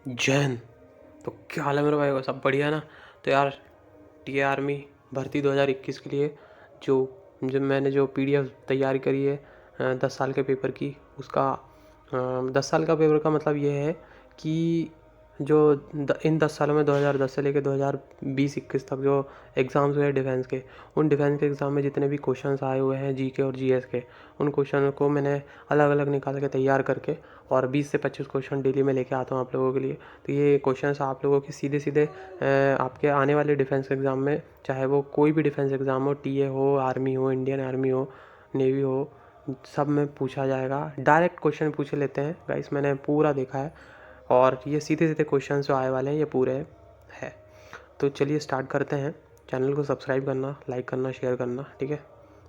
जय हिंद। तो क्या हाल है मेरे भाई को, सब बढ़िया ना। तो यार टी आर्मी भर्ती 2021 के लिए मैंने जो पीडीएफ तैयारी करी है 10 साल के पेपर की, उसका 10 साल का पेपर का मतलब ये है कि इन 10 सालों में 2010 से लेकर 2020-21 तक जो एग्ज़ाम्स हुए डिफेंस के, उन डिफेंस के एग्ज़ाम में जितने भी क्वेश्चंस आए हुए हैं जीके और जीएस के, उन क्वेश्चन को मैंने अलग अलग निकाल के तैयार करके और 20 से 25 क्वेश्चन डेली में लेके आता हूँ आप लोगों के लिए। तो ये क्वेश्चंस आप लोगों के सीधे सीधे आपके आने वाले डिफेंस एग्ज़ाम में, चाहे वो कोई भी डिफेंस एग्ज़ाम हो, टीए हो, आर्मी हो, इंडियन आर्मी हो, नेवी हो, सब में पूछा जाएगा। डायरेक्ट क्वेश्चन पूछ लेते हैं गाइस, मैंने पूरा देखा है और ये सीधे सीधे क्वेश्चन जो आए वाले हैं ये पूरे है। तो चलिए स्टार्ट करते हैं। चैनल को सब्सक्राइब करना, लाइक करना, शेयर करना, ठीक है।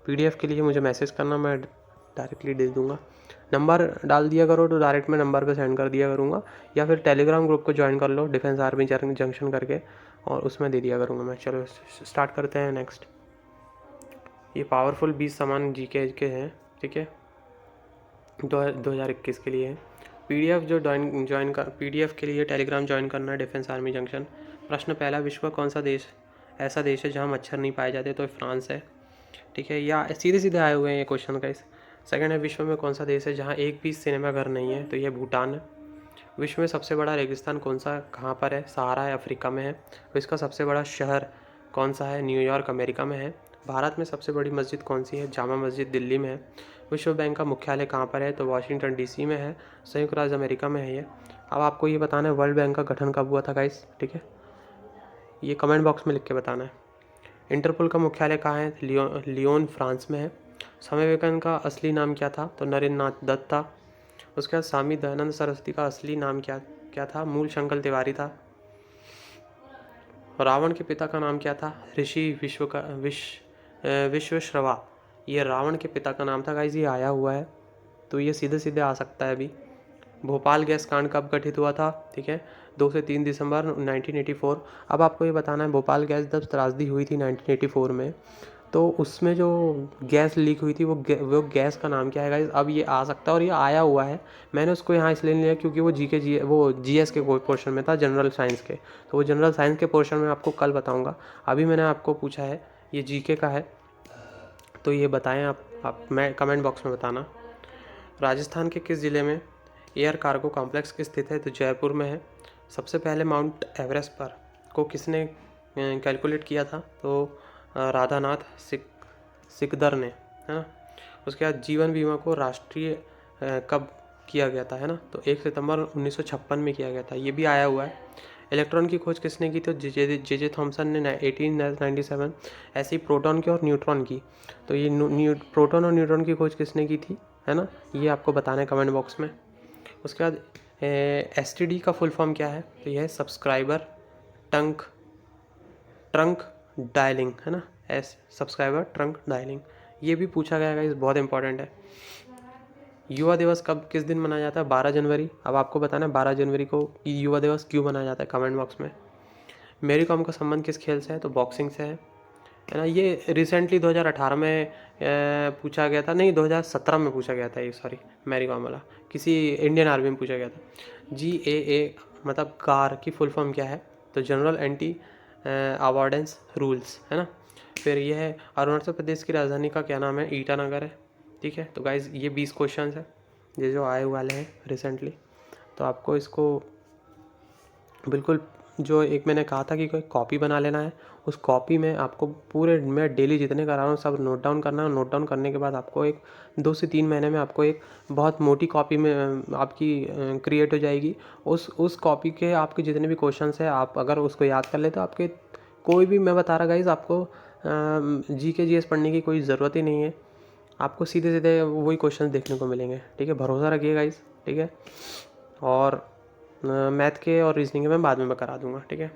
पीडीएफ के लिए मुझे मैसेज करना, मैं डायरेक्टली दे दूँगा। नंबर डाल दिया करो तो डायरेक्ट मैं नंबर पे सेंड कर दिया करूँगा, या फिर टेलीग्राम ग्रुप को ज्वाइन कर लो डिफेंस आर्मी जंक्शन करके, और उसमें दे दिया करूँगा मैं। चलो स्टार्ट करते हैं। नेक्स्ट, ये पावरफुल 20 सामान जीके के हैं, ठीक है, 2021 के लिए है। पीडीएफ जो ज्वाइन कर पीडीएफ के लिए टेलीग्राम ज्वाइन करना है डिफेंस आर्मी जंक्शन। प्रश्न पहला, विश्व का कौन सा देश ऐसा देश है जहाँ मच्छर नहीं पाए जाते? तो फ्रांस है, ठीक है। या सीधे सीधे आए हुए हैं ये क्वेश्चन का। इस सेकंड है, विश्व में कौन सा देश है जहाँ एक भी सिनेमाघर नहीं है? तो ये भूटान है। विश्व में सबसे बड़ा रेगिस्तान कौन सा कहाँ पर है? सहारा है, अफ्रीका में है। विश्व का सबसे बड़ा शहर कौन सा है? न्यूयॉर्क, अमेरिका में है। भारत में सबसे बड़ी मस्जिद कौन सी है? जामा मस्जिद, दिल्ली में है। विश्व बैंक का मुख्यालय कहाँ पर है? तो वाशिंगटन डीसी में है, संयुक्त राज्य अमेरिका में है ये। अब आपको ये बताना है वर्ल्ड बैंक का गठन कब हुआ था गाइस, ठीक है, ये कमेंट बॉक्स में लिख के बताना है। इंटरपोल का मुख्यालय कहाँ है? लियोन फ्रांस में है। स्वामी विवेकानंद का असली नाम क्या था? तो नरेंद्र नाथ दत्त था। उसके बाद स्वामी दयानंद सरस्वती का असली नाम क्या क्या था? मूल शंकर तिवारी था। रावण के पिता का नाम क्या था? ऋषि विश्वश्रवा, ये रावण के पिता का नाम था गाइस। ये आया हुआ है तो ये सीधे सीधे आ सकता है अभी। भोपाल गैस कांड कब गठित हुआ था? ठीक है, 2 से 3 दिसंबर 1984। अब आपको ये बताना है भोपाल गैस जब त्रासदी हुई थी 1984 में, तो उसमें जो गैस लीक हुई थी वो गैस का नाम क्या है गाइस? अब ये आ सकता है और ये आया हुआ है। मैंने उसको यहाँ इसलिए लिया क्योंकि वो वो जीएस के पोर्शन में था, जनरल साइंस के। तो वो जनरल साइंस के पोर्शन में आपको कल बताऊँगा। अभी मैंने आपको पूछा है, ये जीके का है, तो ये बताएं आप मैं कमेंट बॉक्स में बताना। राजस्थान के किस ज़िले में एयर कार्गो कॉम्प्लेक्स स्थित है? तो जयपुर में है। सबसे पहले माउंट एवरेस्ट पर को किसने कैलकुलेट किया था? तो राधानाथ सिकदर ने, है ना। उसके बाद जीवन बीमा को राष्ट्रीय कब किया गया था, है ना? तो 1 सितंबर 1956 में किया गया था। ये भी आया हुआ है। इलेक्ट्रॉन की खोज किसने की? तो जे थॉमसन ने 1897। ऐसे ही प्रोटॉन की और न्यूट्रॉन की। तो ये प्रोटॉन और न्यूट्रॉन की खोज किसने की थी, है ना? ये आपको बताना है कमेंट बॉक्स में। उसके बाद एसटीडी का फुल फॉर्म क्या है? तो यह है सब्सक्राइबर ट्रंक डायलिंग, है ना। सब्सक्राइबर ट्रंक डायलिंग, ये भी पूछा गया है, इस बहुत इंपॉर्टेंट है। युवा दिवस कब किस दिन मनाया जाता है? 12 जनवरी। अब आपको बताना है 12 जनवरी को युवा दिवस क्यों मनाया जाता है, कमेंट बॉक्स में। मेरी कॉम का संबंध किस खेल से है? तो बॉक्सिंग से है ना। ये रिसेंटली 2018 में पूछा गया था, नहीं 2017 में पूछा गया था ये, सॉरी, मैरी कॉम वाला किसी इंडियन आर्मी में पूछा गया था। GAA मतलब कार की फुल फॉर्म क्या है? तो जनरल एंटी अवॉर्डेंस रूल्स, है ना। फिर ये है अरुणाचल प्रदेश की राजधानी का क्या नाम है? ईटानगर है, ठीक है। तो गाइज ये 20 क्वेश्चन है ये जो आए वाले हैं रिसेंटली। तो आपको इसको बिल्कुल, जो एक मैंने कहा था कि कोई कॉपी बना लेना है, उस कॉपी में आपको पूरे मैं डेली जितने करा रहा हूँ सब नोट डाउन करना है। नोट डाउन करने के बाद आपको एक 2 से 3 महीने में आपको एक बहुत मोटी कॉपी में आपकी क्रिएट हो जाएगी। उस कॉपी के आपके जितने भी क्वेश्चंस है, आप अगर उसको याद कर ले तो आपके कोई भी, मैं बता रहा गाइज आपको जीके जीएस पढ़ने की कोई ज़रूरत ही नहीं है। आपको सीधे सीधे वही क्वेश्चन देखने को मिलेंगे, ठीक है। भरोसा रखिए गाइज, ठीक है। और मैथ के और रीजनिंग के मैं बाद में करा दूंगा, ठीक है।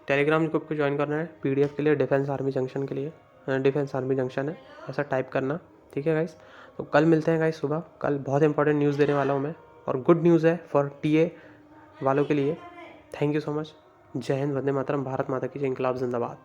टेलीग्राम ग्रुप को ज्वाइन करना है पीडीएफ के लिए, डिफेंस आर्मी जंक्शन के लिए, डिफेंस आर्मी जंक्शन है ऐसा टाइप करना, ठीक है गाइस। तो कल मिलते हैं गाइस सुबह। कल बहुत इंपॉर्टेंट न्यूज़ देने वाला हूँ मैं, और गुड न्यूज़ है फॉर टीए वालों के लिए। Thank you so much. जय हिंद, वंदे मातरम, भारत माता की जय, इंकलाब जिंदाबाद।